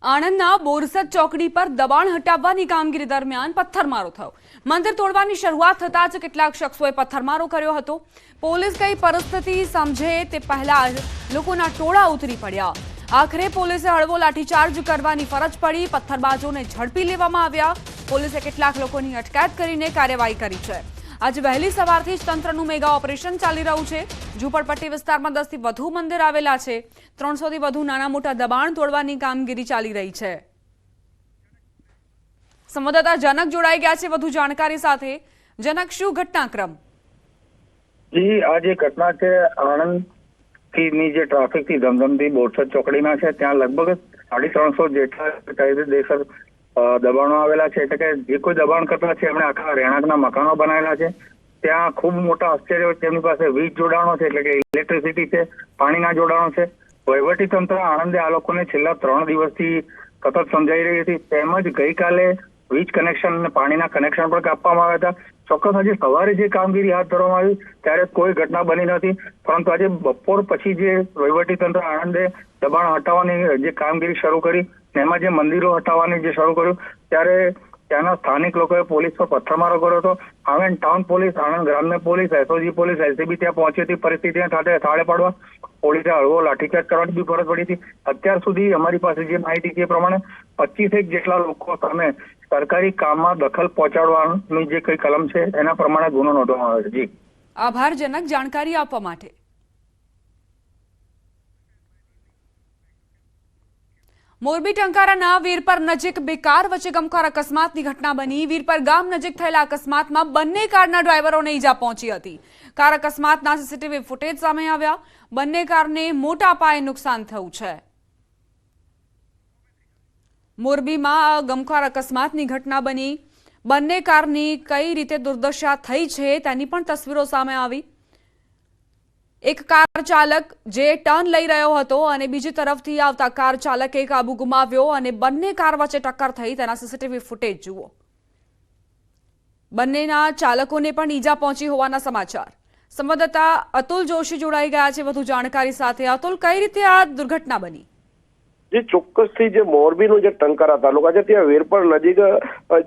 આણંદના બોરસદ ચોકડી પર દબાણ હટાવવાની કામગીરી દરમિયાન પથ્થરમારો થયો। મંદિર તોડવાની શરૂઆત થતાં જ કેટલાક શખ્સોએ પથ્થરમારો કર્યો હતો। પોલીસ કઈ પરિસ્થિતિ સમજે તે પહેલા જ લોકોના ટોળા ઉતરી પડ્યા। આખરે પોલીસે હળવો લાઠીચાર્જ કરવાની ફરજ પડી। પથ્થરબાજોને ઝડપી લેવામાં આવ્યા। પોલીસે કેટલાક લોકોની અટકાયત કરીને કાર્યવાહી કરી છે। आज वહેલી સવારથી જ તંત્રનું મેગા ઓપરેશન ચાલી રહ્યું છે। ઝુંપડપટ્ટી વિસ્તારમાં 10 થી વધુ મંદિર આવેલા છે। 300 થી વધુ નાના મોટા દબાણ તોડવાની કામગીરી ચાલી રહી છે। સંવાદદાતા જનક જોડાઈ ગયા છે વધુ જાણકારી સાથે। જનક, શું ઘટનાક્રમ? જી, આ જે ઘટના છે આણંદ ની જે ટ્રાફિક થી ધમધમતી બોરસદ ચોકડીના છે, ત્યાં લગભગ 350 જેટલા કાયદેસર દબાણો આવેલા છે। એટલે કે જે કોઈ દબાણ કરતા છે એમણે આખા રહેણાંકના મકાનો બનાવેલા છે। ત્યાં ખૂબ મોટા આશ્ચર્ય તેમની પાસે વીજ જોડાણો છે, એટલે કે ઇલેક્ટ્રિસિટી છે, પાણીના જોડાણો છે। વહીવટી તંત્ર આણંદે આ લોકોને છેલ્લા 3 દિવસથી સતત સમજાઈ રહી હતી। તેમજ ગઈકાલે વીજ કનેક્શન અને પાણીના કનેક્શન પણ કાપવામાં આવ્યા હતા। ચોક્કસ આજે સવારે જે કામગીરી હાથ ધરવામાં આવી ત્યારે કોઈ ઘટના બની નથી, પરંતુ આજે બપોર પછી જે વહીવટી તંત્ર આણંદે દબાણ હટાવવાની જે કામગીરી શરૂ કરી, એમાં જે મંદિરો હટાવવાની જે શરૂ કર્યું, ત્યારે ત્યાંના સ્થાનિક લોકોએ પોલીસ પર પથ્થરમારો કર્યો હતો। આણંદ ટાઉન પોલીસ, આણંદ ગ્રામ્ય પોલીસ, એસઓજી પોલીસ, એલસીબી ત્યાં પહોંચી હતી પરિસ્થિતિને થાળે પાડવા। પોલીસે હળવો લાઠીચાર્જ કરવાની બી ફરજ પડી હતી। અત્યાર સુધી અમારી પાસે જે માહિતી છે એ પ્રમાણે 25 જેટલા લોકો સામે સરકારી કામમાં દખલ પહોંચાડવાની જે કઈ કલમ છે એના પ્રમાણે ગુનો નોંધવામાં આવ્યો છે। જી, આભાર જનક જાણકારી આપવા માટે। મોરબી ટંકારાના વીરપર નજીક બે કાર વચ્ચે ગમખ્વાર અકસ્માતની ઘટના બની। વીરપર ગામ નજીક થયેલા અકસ્માતમાં બંને કારના ડ્રાઈવરોને ઈજા પહોંચી હતી। કાર અકસ્માતના સીસીટીવી ફૂટેજ સામે આવ્યા। બંને કારને મોટા પાયે નુકસાન થયું છે। મોરબીમાં ગમખ્વાર અકસ્માતની ઘટના બની। બંને કારની કઈ રીતે દુર્દશા થઈ છે તેની પણ તસવીરો સામે આવી। એક કાર ચાલક જે ટર્ન લઈ રહ્યો હતો અને બીજી તરફથી આવતા કાર ચાલકે કાબુ ગુમાવ્યો અને બંને કાર વચ્ચે ટક્કર થઈ તેના સીસીટીવી ફૂટેજ જુઓ। બંનેના ચાલકોને પણ ઈજા પહોંચી હોવાના સમાચાર। સંવાદદાતા અતુલ જોશી જોડાઈ ગયા છે વધુ જાણકારી સાથે। અતુલ, કઈ રીતે આ દુર્ઘટના બની? જે ચોક્કસથી જે મોરબીનું જે ટંકારા તાલુકા છે ત્યાં વીરપર નજીક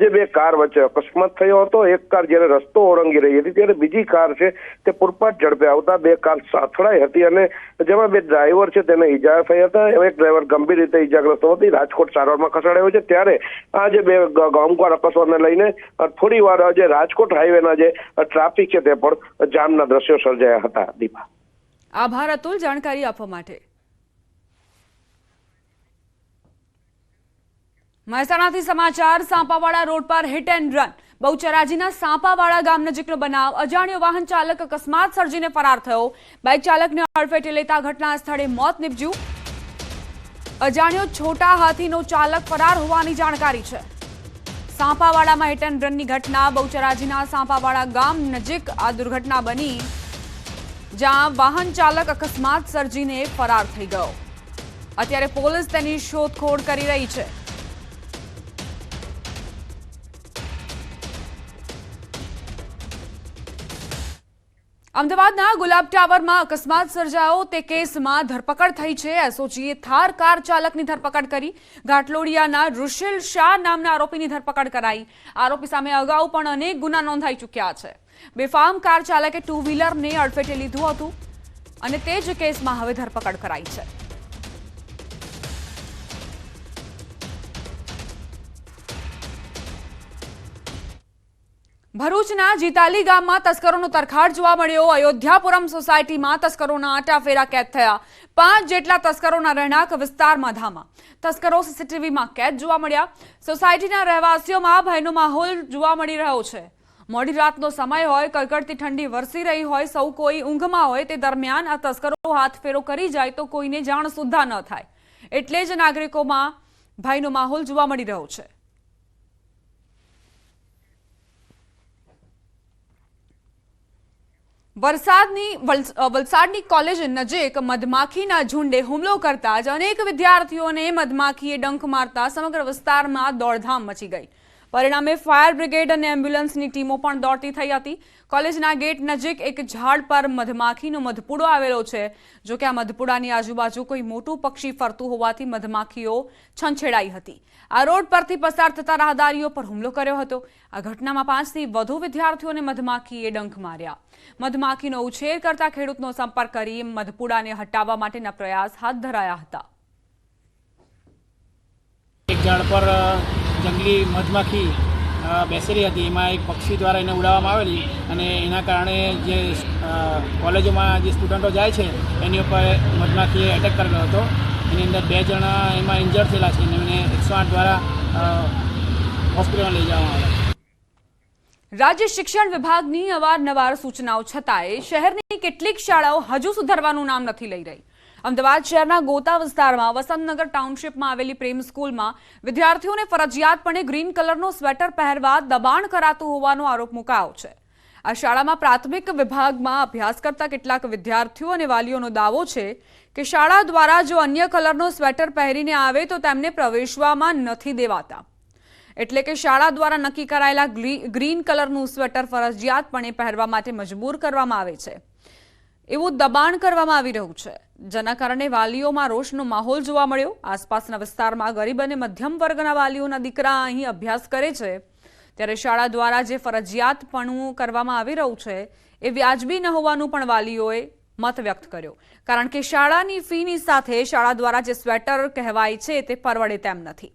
જે બે કાર વચ્ચે અકસ્માત થયો હતો। એક કાર જ્યારે રસ્તો ઓળંગી રહી હતી ત્યારે બીજી કાર છે તે પૂરપાટ ઝડપે આવતા બે કાર અથડાઈ હતી અને જેમાં બે ડ્રાઈવર છે તેને ઈજા થઈ હતા। એક ડ્રાઈવર ગંભીર રીતે ઈજાગ્રસ્ત હોવાથી રાજકોટ સારવારમાં ખસેડાયો છે। ત્યારે આ જે બે ગમખ્વાર અકસ્માતને લઈને થોડી વાર જે રાજકોટ હાઈવેના જે ટ્રાફિક છે તે પણ જામના દ્રશ્યો સર્જાયા હતા। દીપા, આભાર અતુલ જાણકારી આપવા માટે। મહેસાણાથી સમાચાર। સાંપાવાડા રોડ પર હિટ એન્ડ રન। બહુચરાજીના સાંપાવાડા ગામ નજીકનો બનાવ। અજાણ્યો વાહન ચાલક અકસ્માત સર્જીને ફરાર થયો। બાઇક ચાલકને અડફેટે લેતા ઘટના સ્થળે મોત નીપજ્યું। અજાણ્યો છોટા હાથીનો ચાલક ફરાર હોવાની જાણકારી છે। સાંપાવાડામાં હિટ એન્ડ રનની ઘટના। બહુચરાજીના સાંપાવાડા ગામ નજીક આ દુર્ઘટના બની, જ્યાં વાહન ચાલક અકસ્માત સર્જીને ફરાર થઈ ગયો। અત્યારે પોલીસ તેની શોધખોળ કરી રહી છે। અમદાવાદના ગુલાબ ટાવરમાં અકસ્માત સર્જાયો તે કેસમાં ધરપકડ થઈ છે। એસઓજીએ થાર કાર ચાલકની ધરપકડ કરી। ઘાટલોડિયાના ઋષિલ શાહ નામના આરોપીની ધરપકડ કરાઈ। આરોપી સામે અગાઉ પણ અનેક ગુના નોંધાઈ ચૂક્યા છે। બેફામ કાર ચાલકે 2 વ્હીલરને અડફેટે લીધું હતું અને તે જ કેસમાં હવે ધરપકડ કરાઈ છે। ભરૂચના જીતાલી ગામમાં તસ્કરોનો તરખાટ જોવા મળ્યો। અયોધ્યાપુરમ સોસાયટીમાં તસ્કરોના આટાફેરા કેદ થયા। 5 જેટલા તસ્કરોના રહેણાંક વિસ્તારમાં ધામા। તસ્કરો સીસીટીવીમાં કેદ જોવા મળ્યા। સોસાયટીના રહેવાસીઓમાં ભયનો માહોલ જોવા મળી રહ્યો છે। મોડી રાતનો સમય હોય, કડકડતી ઠંડી વરસી રહી હોય, સૌ કોઈ ઊંઘમાં હોય તે દરમિયાન આ તસ્કરો હાથફેરો કરી જાય તો કોઈને જાણ સુદ્ધા ન થાય, એટલે જ નાગરિકોમાં ભયનો માહોલ જોવા મળી રહ્યો છે। વલસાડની કોલેજ નજીક મધમાખીના ઝુંડે હુમલો કરતા જ અનેક વિદ્યાર્થીઓને મધમાખીએ ડંખ મારતા સમગ્ર વિસ્તારમાં દોડધામ મચી ગઈ। પરિણામે ફાયર બ્રિગેડ અને એમ્બ્યુલન્સની ટીમો પણ દોડતી થઈ હતી. કોલેજના ગેટ નજીક એક ઝાડ પર મધમાખીનો મધપૂડો આવેલો છે. જો કે આ મધપૂડાની આજુબાજુ કોઈ મોટું પક્ષી ફરતું હોવાથી મધમાખીઓ છંછેડાઈ હતી. આ રોડ પરથી પસાર થતા રાહદારીઓ પર હુમલો કર્યો હતો. આ ઘટનામાં 5થી વધુ વિદ્યાર્થીઓને મધમાખીએ ડંખ માર્યા. મધમાખીનો ઉછેર કરતા ખેડૂતનો સંપર્ક કરી મધપૂડાને હટાવવા માટેના પ્રયાસ હાથ ધરાયા હતા. એક ઝાડ પર જંગલી મધમાખી બેસેલી હતી. એમાં એક પક્ષી દ્વારા એને ઉડાવવામાં આવેલી અને એના કારણે જે કોલેજોમાં જે સ્ટુડન્ટો જાય છે એની ઉપર મધમાખીએ એટેક કરેલો હતો. એની અંદર 2 જણા એમાં ઇન્જર્ડ થયેલા છે અને એને 108 દ્વારા હોસ્પિટલમાં લઈ જવામાં આવ્યા. રાજ્ય શિક્ષણ વિભાગની અવારનવાર સૂચનાઓ છતાંય શહેરની કેટલીક શાળાઓ હજુ સુધરવાનું નામ નથી લઈ રહી. અમદાવાદ શહેરના ગોતા વિસ્તારમાં વસંતનગર ટાઉનશીપમાં આવેલી પ્રેમ સ્કૂલમાં વિદ્યાર્થીઓને ફરજિયાતપણે ગ્રીન કલરનો સ્વેટર પહેરવા દબાણ કરાતું હોવાનો આરોપ મુકાયો છે. આ શાળામાં પ્રાથમિક વિભાગમાં અભ્યાસ કરતા કેટલાક વિદ્યાર્થીઓ અને વાલીઓનો દાવો છે કે શાળા દ્વારા જો અન્ય કલરનો સ્વેટર પહેરીને આવે તો તેમને પ્રવેશવામાં નથી દેવાતા. એટલે કે શાળા દ્વારા નક્કી કરાયેલા ગ્રીન કલરનું સ્વેટર ફરજિયાતપણે પહેરવા માટે મજબૂર કરવામાં આવે છે. એવું દબાણ કરવામાં આવી રહ્યું છે, જેના કારણે વાલીઓમાં રોષનો માહોલ જોવા મળ્યો. આસપાસના વિસ્તારમાં ગરીબ અને મધ્યમ વર્ગના વાલીઓના દીકરા અહીં અભ્યાસ કરે છે, ત્યારે શાળા દ્વારા જે ફરજિયાતપણું કરવામાં આવી રહ્યું છે એ વ્યાજબી ન હોવાનું પણ વાલીઓએ મત વ્યક્ત કર્યો. કારણ કે શાળાની ફીની સાથે શાળા દ્વારા જે સ્વેટર કહેવાય છે તે પરવડે તેમ નથી.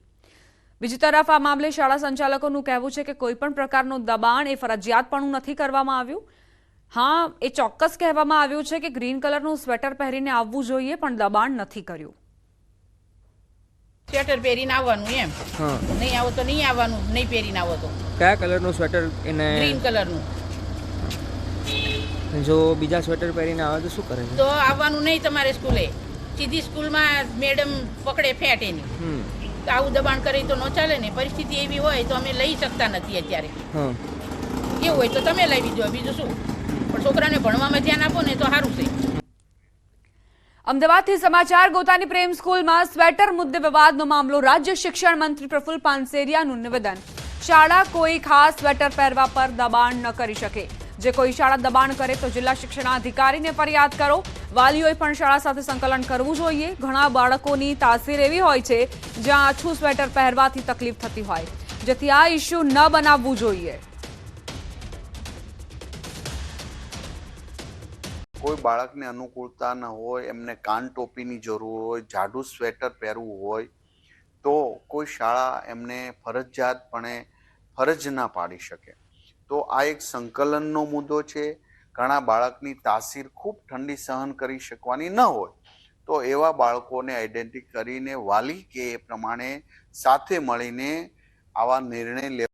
બીજી તરફ આ મામલે શાળા સંચાલકોનું કહેવું છે કે કોઈ પણ પ્રકારનું દબાણ એ ફરજિયાતપણું નથી કરવામાં આવ્યું. હા, એ ચોક્કસ કહેવામાં આવ્યું છે કે ગ્રીન કલરનું સ્વેટર પહેરીને આવવું જોઈએ, પણ દબાણ નથી કર્યું. સ્વેટર પહેરીને આવવાનું એમ. હા. નહીં આવો તો નહીં આવવાનું, નહીં પહેરીને આવો તો. કયા કલરનું સ્વેટર એને ગ્રીન કલરનું. જો બીજા સ્વેટર પહેરીને આવે તો શું કરે છે? તો આવવાનું નહીં તમારે સ્કૂલે. સીધી સ્કૂલમાં મેડમ પકડે ફેટ એની. તો આવું દબાણ કરી તો ન ચાલે ને. પરિસ્થિતિ એવી હોય તો અમે લઈ શકતા નથી અત્યારે. હા. એવું હોય તો તમે લાવી દો, બીજું શું. પણ છોકરાને ભણવામાં ધ્યાન આપો ને તો સારું છે. અમદાવાદથી સમાચાર. ગોતાની પ્રેમ સ્કૂલમાં સ્વેટર મુદ્દે વિવાદનો મામલો. રાજ્ય શિક્ષણ મંત્રી પ્રફુલ્લ પાનસેરિયાનું નિવેદન. શાળા કોઈ ખાસ સ્વેટર પહેરવા પર દબાણ ન કરી શકે. જે કોઈ શાળા દબાણ કરે તો જિલ્લા શિક્ષણાધિકારીને ફરિયાદ કરો. વાલીઓએ પણ શાળા સાથે સંકલન કરવું જોઈએ. ઘણા બાળકોની તાસીર એવી હોય છે જ્યાં આછું સ્વેટર પહેરવાથી તકલીફ થતી હોય, જેથી આ ઇસ્યુ ન બનાવવું જોઈએ. કોઈ બાળકને અનુકૂળતા ન હોય, એમને કાન ટોપીની જરૂર હોય, જાડું સ્વેટર પહેરવું હોય તો કોઈ શાળા એમને ફરજિયાતપણે ફરજ ના પાડી શકે. તો આ એક સંકલનનો મુદ્દો છે. ઘણા બાળકની તાસીર ખૂબ ઠંડી સહન કરી શકવાની ન હોય તો એવા બાળકોને આઈડેન્ટિટી કરીને વાલી કે એ પ્રમાણે સાથે મળીને આવા નિર્ણય લેવા